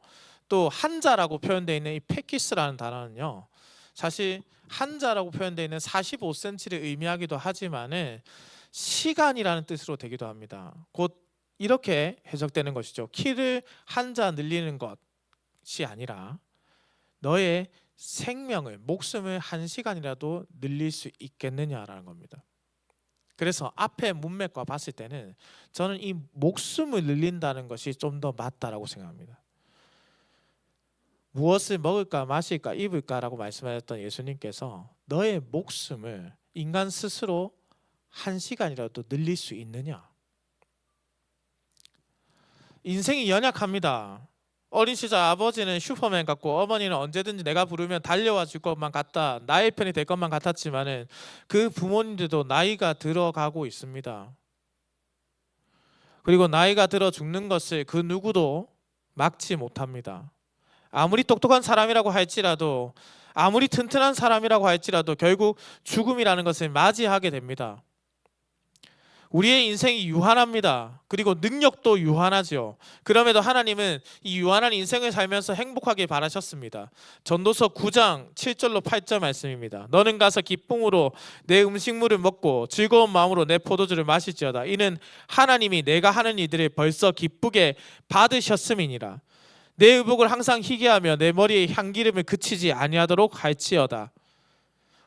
한자라고 표현되어 있는 이 페키스라는 단어는요, 사실 한자라고 표현되어 있는 45cm를 의미하기도 하지만은 시간이라는 뜻으로 되기도 합니다. 곧 이렇게 해석되는 것이죠. 키를 한자 늘리는 것이 아니라 너의 생명을, 목숨을 1시간이라도 늘릴 수 있겠느냐라는 겁니다. 그래서 앞에 문맥과 봤을 때는 저는 이 목숨을 늘린다는 것이 좀 더 맞다라고 생각합니다. 무엇을 먹을까 마실까 입을까라고 말씀하셨던 예수님께서 너의 목숨을 인간 스스로 1시간이라도 늘릴 수 있느냐. 인생이 연약합니다. 어린 시절 아버지는 슈퍼맨 같고 어머니는 언제든지 내가 부르면 달려와 줄 것만 같다, 나의 편이 될 것만 같았지만은 그 부모님들도 나이가 들어가고 있습니다. 그리고 나이가 들어 죽는 것을 그 누구도 막지 못합니다. 아무리 똑똑한 사람이라고 할지라도, 아무리 튼튼한 사람이라고 할지라도 결국 죽음이라는 것을 맞이하게 됩니다. 우리의 인생이 유한합니다. 그리고 능력도 유한하죠. 그럼에도 하나님은 이 유한한 인생을 살면서 행복하게 바라셨습니다. 전도서 9장 7절로 8절 말씀입니다. 너는 가서 기쁨으로 내 음식물을 먹고 즐거운 마음으로 내 포도주를 마실지어다. 이는 하나님이 내가 하는 일들을 벌써 기쁘게 받으셨음이니라. 내 의복을 항상 희게 하며 내 머리에 향기름을 그치지 아니하도록 할지어다.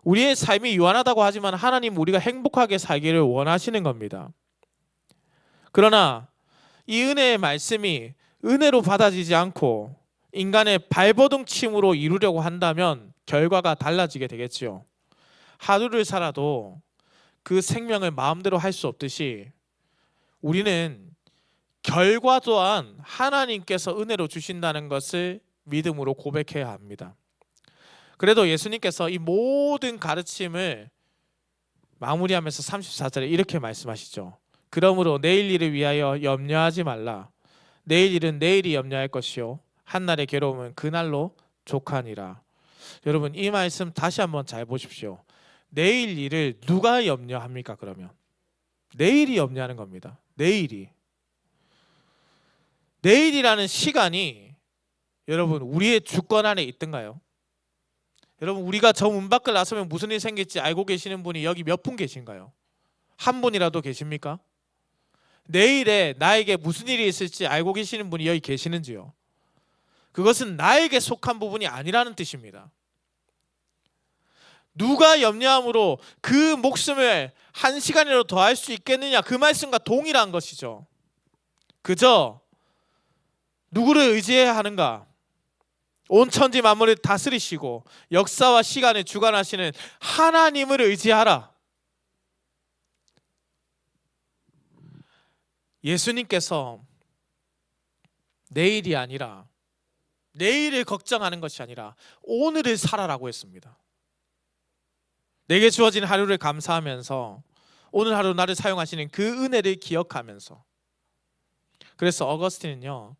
우리의 삶이 유한하다고 하지만 하나님 우리가 행복하게 살기를 원하시는 겁니다. 그러나 이 은혜의 말씀이 은혜로 받아지지 않고 인간의 발버둥침으로 이루려고 한다면 결과가 달라지게 되겠지요. 하루를 살아도 그 생명을 마음대로 할 수 없듯이 우리는 결과 또한 하나님께서 은혜로 주신다는 것을 믿음으로 고백해야 합니다. 그래도 예수님께서 이 모든 가르침을 마무리하면서 34절에 이렇게 말씀하시죠. 그러므로 내일 일을 위하여 염려하지 말라. 내일 일은 내일이 염려할 것이요 한날의 괴로움은 그날로 족하니라. 여러분, 이 말씀 다시 한번 잘 보십시오. 내일 일을 누가 염려합니까? 그러면 내일이 염려하는 겁니다. 내일이라는 시간이 여러분 우리의 주권 안에 있던가요? 여러분, 우리가 저 문 밖을 나서면 무슨 일이 생길지 알고 계시는 분이 여기 몇 분 계신가요? 한 분이라도 계십니까? 내일에 나에게 무슨 일이 있을지 알고 계시는 분이 여기 계시는지요? 그것은 나에게 속한 부분이 아니라는 뜻입니다. 누가 염려함으로 그 목숨을 한 시간이라도 더 할 수 있겠느냐, 그 말씀과 동일한 것이죠. 그저 누구를 의지해야 하는가? 온 천지 만물을 다스리시고 역사와 시간을 주관하시는 하나님을 의지하라. 예수님께서 내일이 아니라, 내일을 걱정하는 것이 아니라 오늘을 살아라고 했습니다. 내게 주어진 하루를 감사하면서 오늘 하루 나를 사용하시는 그 은혜를 기억하면서. 그래서 어거스틴은요,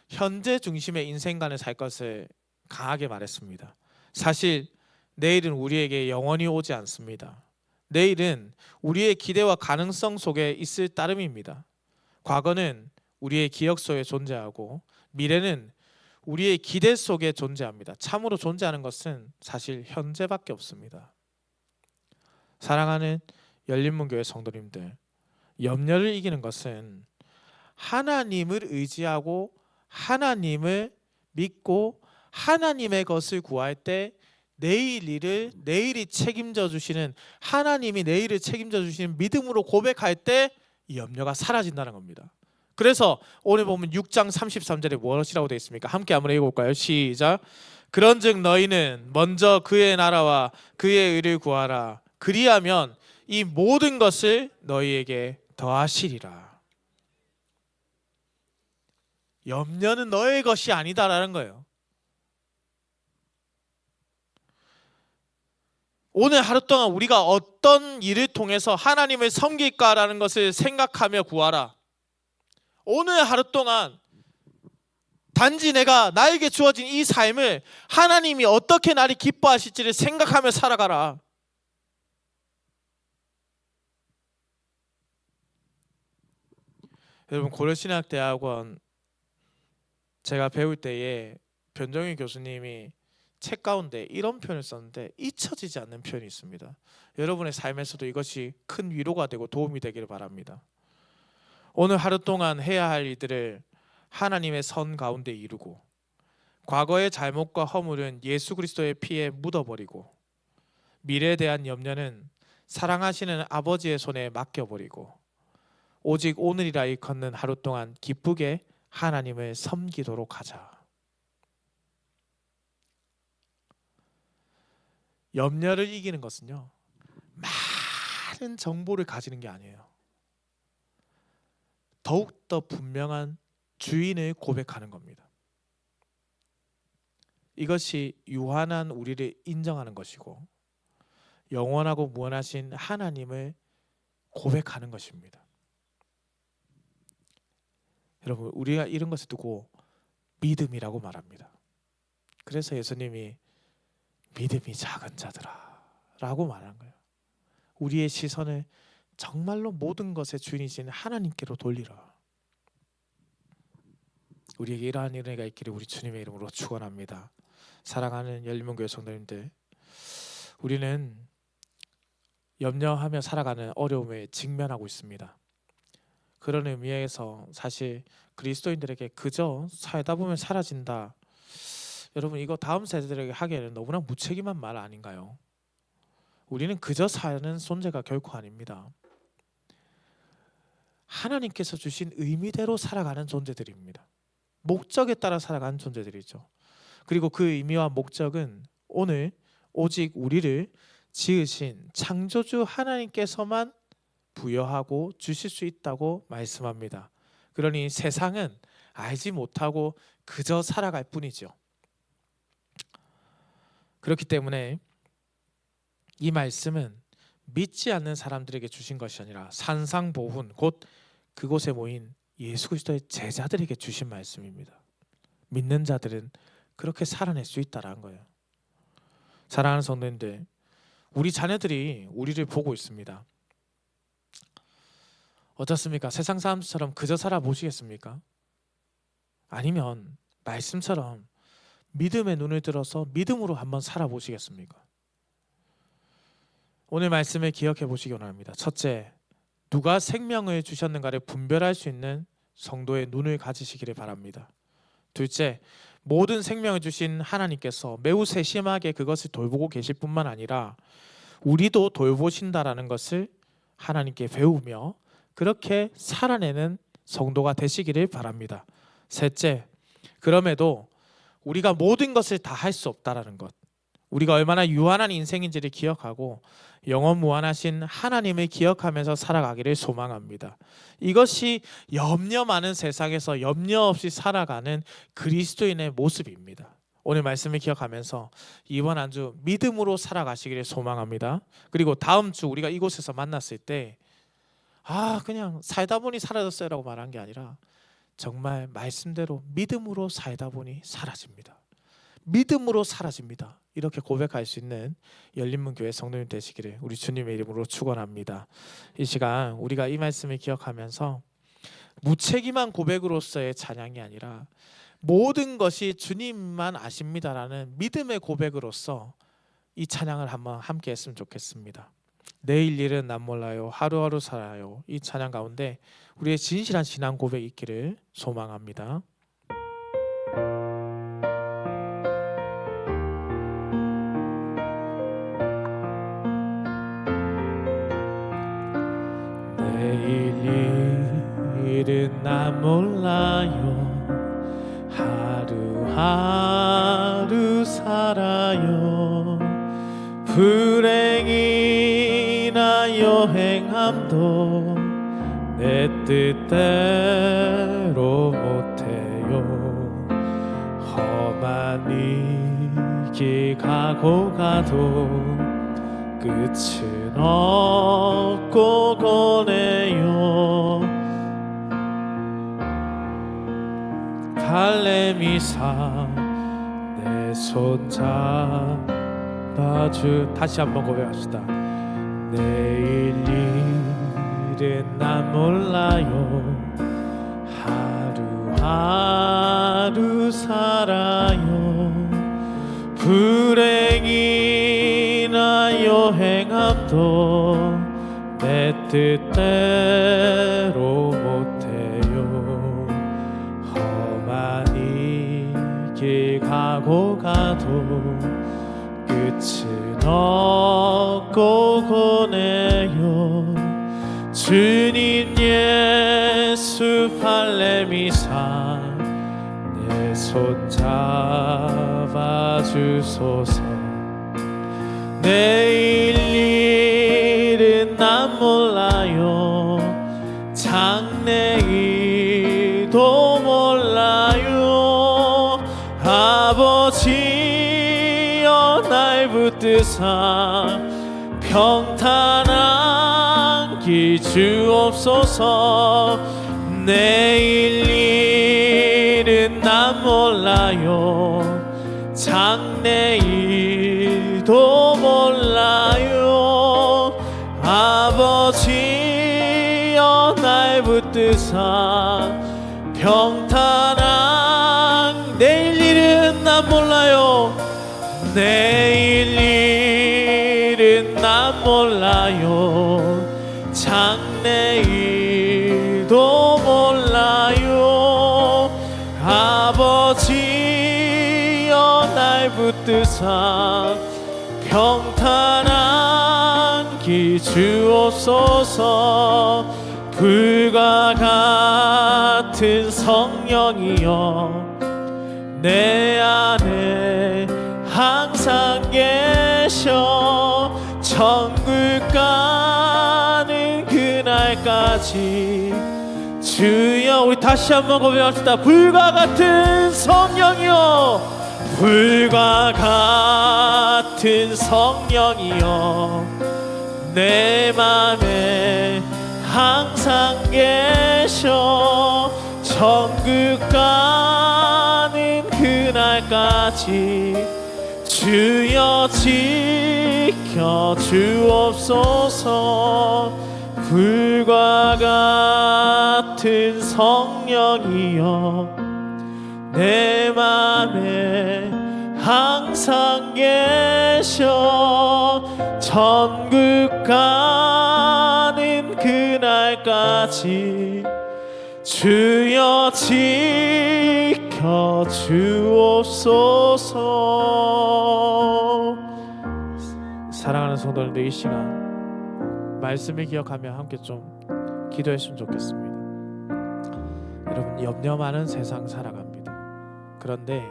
현재 중심의 인생관을 살 것을 강하게 말했습니다. 사실 내일은 우리에게 영원히 오지 않습니다. 내일은 우리의 기대와 가능성 속에 있을 따름입니다. 과거는 우리의 기억 속에 존재하고 미래는 우리의 기대 속에 존재합니다. 참으로 존재하는 것은 사실 현재밖에 없습니다. 사랑하는 열린문교회 성도님들, 염려를 이기는 것은 하나님을 의지하고 하나님을 믿고 하나님의 것을 구할 때 내일 일을 내일이 책임져 주시는, 하나님이 내일을 책임져 주시는 믿음으로 고백할 때 이 염려가 사라진다는 겁니다. 그래서 오늘 보면 6장 33절에 무엇이라고 되어 있습니까? 함께 한번 읽어볼까요? 시작. 그런즉 너희는 먼저 그의 나라와 그의 의를 구하라. 그리하면 이 모든 것을 너희에게 더하시리라. 염려는 너의 것이 아니다라는 거예요. 오늘 하루 동안 우리가 어떤 일을 통해서 하나님을 섬길까라는 것을 생각하며 구하라. 오늘 하루 동안 단지 나에게 주어진 이 삶을 하나님이 어떻게 나를 기뻐하실지를 생각하며 살아가라. 여러분, 고려신학대학원 제가 배울 때에 변정희 교수님이 책 가운데 이런 표현을 썼는데 잊혀지지 않는 표현이 있습니다. 여러분의 삶에서도 이것이 큰 위로가 되고 도움이 되기를 바랍니다. 오늘 하루 동안 해야 할 일들을 하나님의 선 가운데 이루고, 과거의 잘못과 허물은 예수 그리스도의 피에 묻어버리고, 미래에 대한 염려는 사랑하시는 아버지의 손에 맡겨버리고, 오직 오늘이라 일컫는 하루 동안 기쁘게 하나님을 섬기도록 하자. 염려를 이기는 것은요, 많은 정보를 가지는 게 아니에요. 더욱더 분명한 주인을 고백하는 겁니다. 이것이 유한한 우리를 인정하는 것이고 영원하고 무한하신 하나님을 고백하는 것입니다. 여러분, 우리가 이런 것을 두고 믿음이라고 말합니다. 그래서 예수님이 믿음이 작은 자들아 라고 말한 거예요. 우리의 시선을 정말로 모든 것의 주인이신 하나님께로 돌리라. 우리에게 이러한 은혜가 있기를 우리 주님의 이름으로 축원합니다. 사랑하는 열린문교회 성도님들, 우리는 염려하며 살아가는 어려움에 직면하고 있습니다. 그런 의미에서 사실 그리스도인들에게 그저 살다 보면 사라진다, 여러분, 이거 다음 세대들에게 하기에는 너무나 무책임한 말 아닌가요? 우리는 그저 사는 존재가 결코 아닙니다. 하나님께서 주신 의미대로 살아가는 존재들입니다. 목적에 따라 살아가는 존재들이죠. 그리고 그 의미와 목적은 오늘 오직 우리를 지으신 창조주 하나님께서만 부여하고 주실 수 있다고 말씀합니다. 그러니 세상은 알지 못하고 그저 살아갈 뿐이죠. 그렇기 때문에 이 말씀은 믿지 않는 사람들에게 주신 것이 아니라 산상보훈, 곧 그곳에 모인 예수 그리스도의 제자들에게 주신 말씀입니다. 믿는 자들은 그렇게 살아낼 수 있다는 거예요. 사랑하는 성도님들, 우리 자녀들이 우리를 보고 있습니다. 어떻습니까? 세상 사람들처럼 그저 살아보시겠습니까? 아니면 말씀처럼 믿음의 눈을 들어서 믿음으로 한번 살아보시겠습니까? 오늘 말씀을 기억해 보시기 원합니다. 첫째, 누가 생명을 주셨는가를 분별할 수 있는 성도의 눈을 가지시기를 바랍니다. 둘째, 모든 생명을 주신 하나님께서 매우 세심하게 그것을 돌보고 계실 뿐만 아니라 우리도 돌보신다라는 것을 하나님께 배우며 그렇게 살아내는 성도가 되시기를 바랍니다. 셋째, 그럼에도 우리가 모든 것을 다 할 수 없다라는 것, 우리가 얼마나 유한한 인생인지를 기억하고 영원 무한하신 하나님을 기억하면서 살아가기를 소망합니다. 이것이 염려 많은 세상에서 염려 없이 살아가는 그리스도인의 모습입니다. 오늘 말씀을 기억하면서 이번 한 주 믿음으로 살아가시기를 소망합니다. 그리고 다음 주 우리가 이곳에서 만났을 때 그냥 살다 보니 사라졌어요 라고 말한 게 아니라 정말 말씀대로 믿음으로 살다 보니 사라집니다. 믿음으로 사라집니다. 이렇게 고백할 수 있는 열린문교회 성도님 되시기를 우리 주님의 이름으로 축원합니다. 이 시간 우리가 이 말씀을 기억하면서 무책임한 고백으로서의 찬양이 아니라 모든 것이 주님만 아십니다라는 믿음의 고백으로서 이 찬양을 한번 함께 했으면 좋겠습니다. 내일 일은 난 몰라요, 하루하루 살아요. 이 찬양 가운데 우리의 진실한 신앙 고백이 있기를 소망합니다. 내일 일은 난 몰라요, 하루하루 살아요. 불행이나 여행함도 내 뜻대로 못해요. 험한 길 가고 가도 끝은 없고 거네요. 발레미사 내 손 잡아주. 다시 한번 고백합시다. 내일 일은 난 몰라요, 하루하루 살아요. 불행이나 여행함도 내 뜻대로 못해요. 험한 길 가고 가도 끝은 없고 거네요. 주님 예수 발레미사 내 손 잡아주소서. 내일 일은 난 몰라요, 장래일도 몰라요. 아버지여 날 붙드사 평탄한 길 주옵소서. 내일 일은 난 몰라요, 장래일도 몰라요. 아버지여 날 붙드사 평탄한 내일 일은 난 몰라요, 내일 일은 난 몰라요, 장래일도 몰라요. 아버지여 날 붙드사 평탄한 길 주옵소서. 불과 같은 같은 성령이여 내 안에 항상 계셔 천국 가는 그날까지 주여. 우리 다시 한번 고백합시다. 불과 같은 성령이여 불과 같은 성령이여 내 맘에 항상 계셔 천국 가는 그날까지 주여 지켜 주옵소서. 불과 같은 성령이여 내 맘에 항상 계셔 천국 가는 그날까지 주여 지켜 주옵소서. 사랑하는 성도님들, 이 시간 말씀을 기억하며 함께 좀 기도했으면 좋겠습니다. 여러분, 염려 많은 세상 살아갑니다. 그런데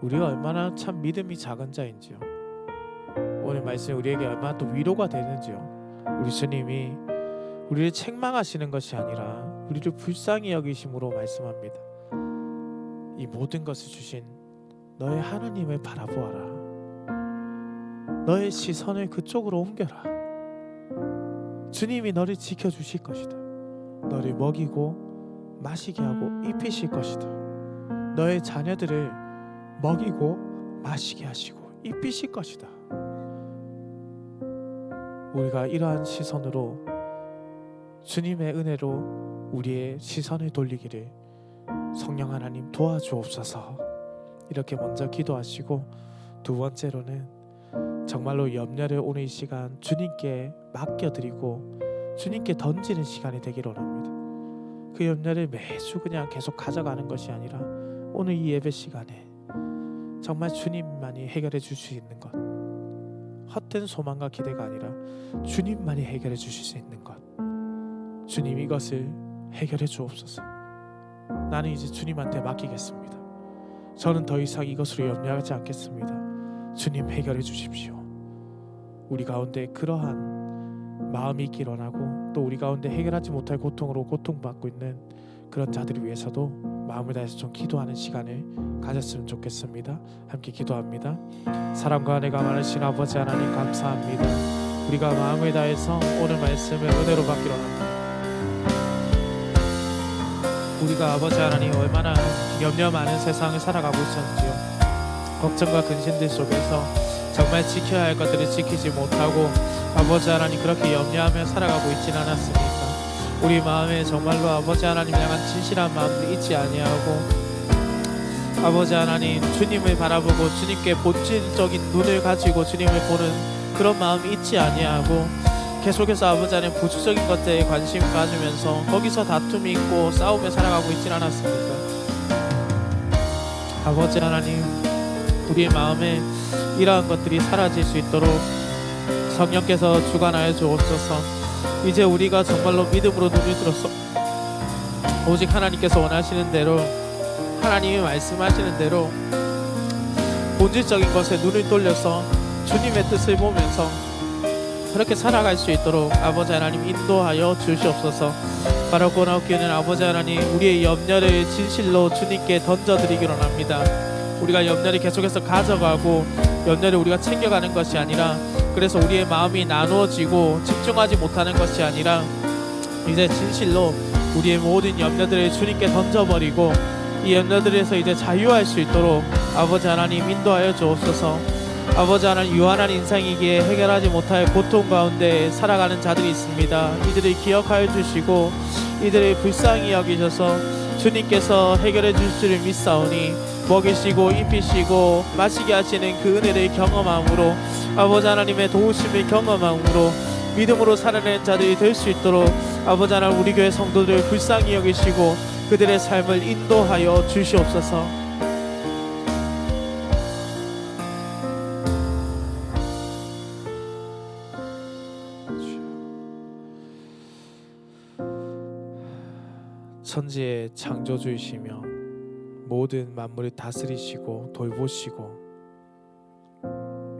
우리가 얼마나 참 믿음이 작은 자인지요, 오늘 말씀이 우리에게 얼마나 또 위로가 되는지요. 우리 주님이 우리를 책망하시는 것이 아니라 우리를 불쌍히 여기심으로 말씀합니다. 이 모든 것을 주신 너의 하나님을 바라보아라. 너의 시선을 그쪽으로 옮겨라. 주님이 너를 지켜주실 것이다. 너를 먹이고 마시게 하고 입히실 것이다. 너의 자녀들을 먹이고 마시게 하시고 입히실 것이다. 우리가 이러한 시선으로 주님의 은혜로 우리의 시선을 돌리기를 성령 하나님 도와주옵소서. 이렇게 먼저 기도하시고, 두 번째로는 정말로 염려를 오늘 이 시간 주님께 맡겨드리고 주님께 던지는 시간이 되기를 원합니다. 그 염려를 매주 그냥 계속 가져가는 것이 아니라 오늘 이 예배 시간에 정말 주님만이 해결해 줄 수 있는 것, 헛된 소망과 기대가 아니라 주님만이 해결해 주실 수 있는 것, 주님 이것을 해결해 주옵소서. 나는 이제 주님한테 맡기겠습니다. 저는 더 이상 이것으로 염려하지 않겠습니다. 주님 해결해 주십시오. 우리 가운데 그러한 마음이 있길 원하고, 또 우리 가운데 해결하지 못할 고통으로 고통받고 있는 그런 자들을 위해서도 마음을 다해서 좀 기도하는 시간을 가졌으면 좋겠습니다. 함께 기도합니다. 사랑과 은혜가 많으신 아버지 하나님, 감사합니다. 우리가 마음을 다해서 오늘 말씀을 은혜로 받기로 합니다. 우리가 아버지 하나님 얼마나 염려 많은 세상을 살아가고 있었는지요. 걱정과 근심들 속에서 정말 지켜야 할 것들을 지키지 못하고 아버지 하나님 그렇게 염려하며 살아가고 있지는 않았습니까? 우리 마음에 정말로 아버지 하나님 향한 진실한 마음을 잊지 아니하고, 아버지 하나님 주님을 바라보고 주님께 본질적인 눈을 가지고 주님을 보는 그런 마음을 잊지 아니하고, 계속해서 아버지 하나님 부수적인 것들에 관심을 가지면서 거기서 다툼이 있고 싸움에 살아가고 있지는 않았습니까? 아버지 하나님, 우리의 마음에 이러한 것들이 사라질 수 있도록 성령께서 주관하여 주옵소서. 이제 우리가 정말로 믿음으로 눈을 들어서 오직 하나님께서 원하시는 대로, 하나님이 말씀하시는 대로 본질적인 것에 눈을 돌려서 주님의 뜻을 보면서 그렇게 살아갈 수 있도록 아버지 하나님 인도하여 주시옵소서. 바로 고나옵기는 아버지 하나님, 우리의 염려를 진실로 주님께 던져드리기로 합니다. 우리가 염려를 계속해서 가져가고 염려를 우리가 챙겨가는 것이 아니라, 그래서 우리의 마음이 나누어지고 집중하지 못하는 것이 아니라, 이제 진실로 우리의 모든 염려들을 주님께 던져버리고 이 염려들에서 이제 자유할 수 있도록 아버지 하나님 인도하여 주옵소서. 아버지 하나님, 유한한 인생이기에 해결하지 못할 고통 가운데 살아가는 자들이 있습니다. 이들을 기억하여 주시고 이들을 불쌍히 여기셔서 주님께서 해결해 줄 줄을 믿사오니 먹이시고 입히시고 마시게 하시는 그 은혜를 경험함으로, 아버지 하나님의 도우심을 경험함으로 믿음으로 살아내는 자들이 될 수 있도록 아버지 하나님 우리 교회 성도들을 불쌍히 여기시고 그들의 삶을 인도하여 주시옵소서. 천지의 창조주이시며 모든 만물을 다스리시고 돌보시고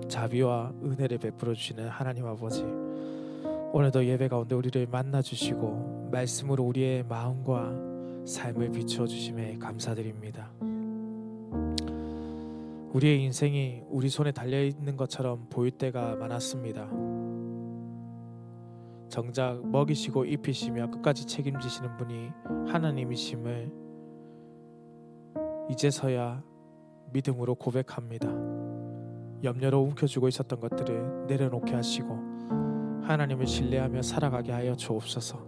자비와 은혜를 베풀어 주시는 하나님 아버지, 오늘도 예배 가운데 우리를 만나 주시고 말씀으로 우리의 마음과 삶을 비추어 주심에 감사드립니다. 우리의 인생이 우리 손에 달려 있는 것처럼 보일 때가 많았습니다. 정작 먹이시고 입히시며 끝까지 책임지시는 분이 하나님이심을 이제서야 믿음으로 고백합니다. 염려로 움켜쥐고 있었던 것들을 내려놓게 하시고 하나님을 신뢰하며 살아가게 하여 주옵소서.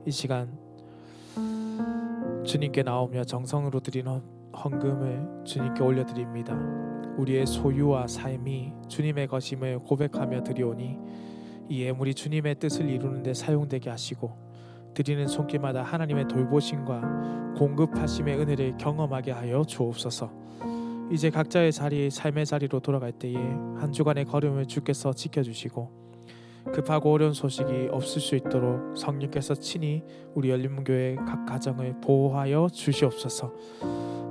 이 시간 주님께 나오며 정성으로 드리는 헌금을 주님께 올려드립니다. 우리의 소유와 삶이 주님의 것임을 고백하며 드리오니 이 예물이 주님의 뜻을 이루는 데 사용되게 하시고 드리는 손길마다 하나님의 돌보심과 공급하심의 은혜를 경험하게 하여 주옵소서. 이제 각자의 자리, 삶의 자리로 돌아갈 때에 한 주간의 걸음을 주께서 지켜주시고 급하고 어려운 소식이 없을 수 있도록 성령께서 친히 우리 열린문교회 각 가정을 보호하여 주시옵소서.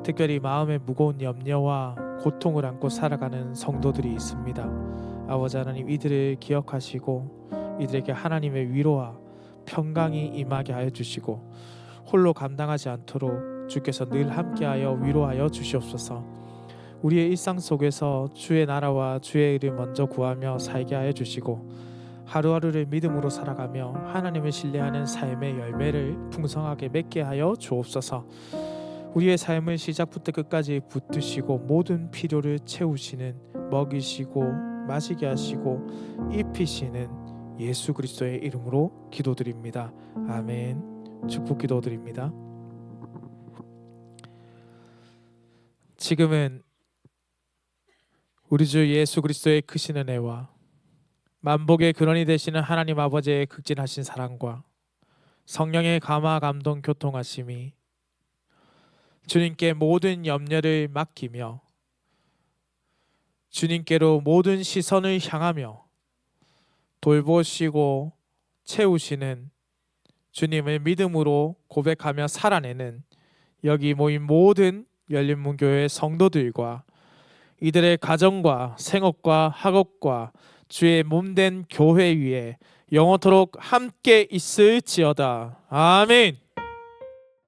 특별히 마음에 무거운 염려와 고통을 안고 살아가는 성도들이 있습니다. 아버지 하나님, 이들을 기억하시고 이들에게 하나님의 위로와 평강이 임하게 하여 주시고 홀로 감당하지 않도록 주께서 늘 함께하여 위로하여 주시옵소서. 우리의 일상 속에서 주의 나라와 주의 일을 먼저 구하며 살게 하여 주시고 하루하루를 믿음으로 살아가며 하나님을 신뢰하는 삶의 열매를 풍성하게 맺게 하여 주옵소서. 우리의 삶을 시작부터 끝까지 붙드시고 모든 필요를 채우시는, 먹이시고 마시게 하시고 입히시는 예수 그리스도의 이름으로 기도드립니다. 아멘. 축복 기도드립니다. 지금은 우리 주 예수 그리스도의 크신 은혜와 만복의 근원이 되시는 하나님 아버지의 극진하신 사랑과 성령의 감화 감동 교통하심이 주님께 모든 염려를 맡기며 주님께로 모든 시선을 향하며 돌보시고 채우시는 주님을 믿음으로 고백하며 살아내는 여기 모인 모든 열린문교회 성도들과 이들의 가정과 생업과 학업과 주의 몸된 교회 위에 영원토록 함께 있을지어다. 아멘.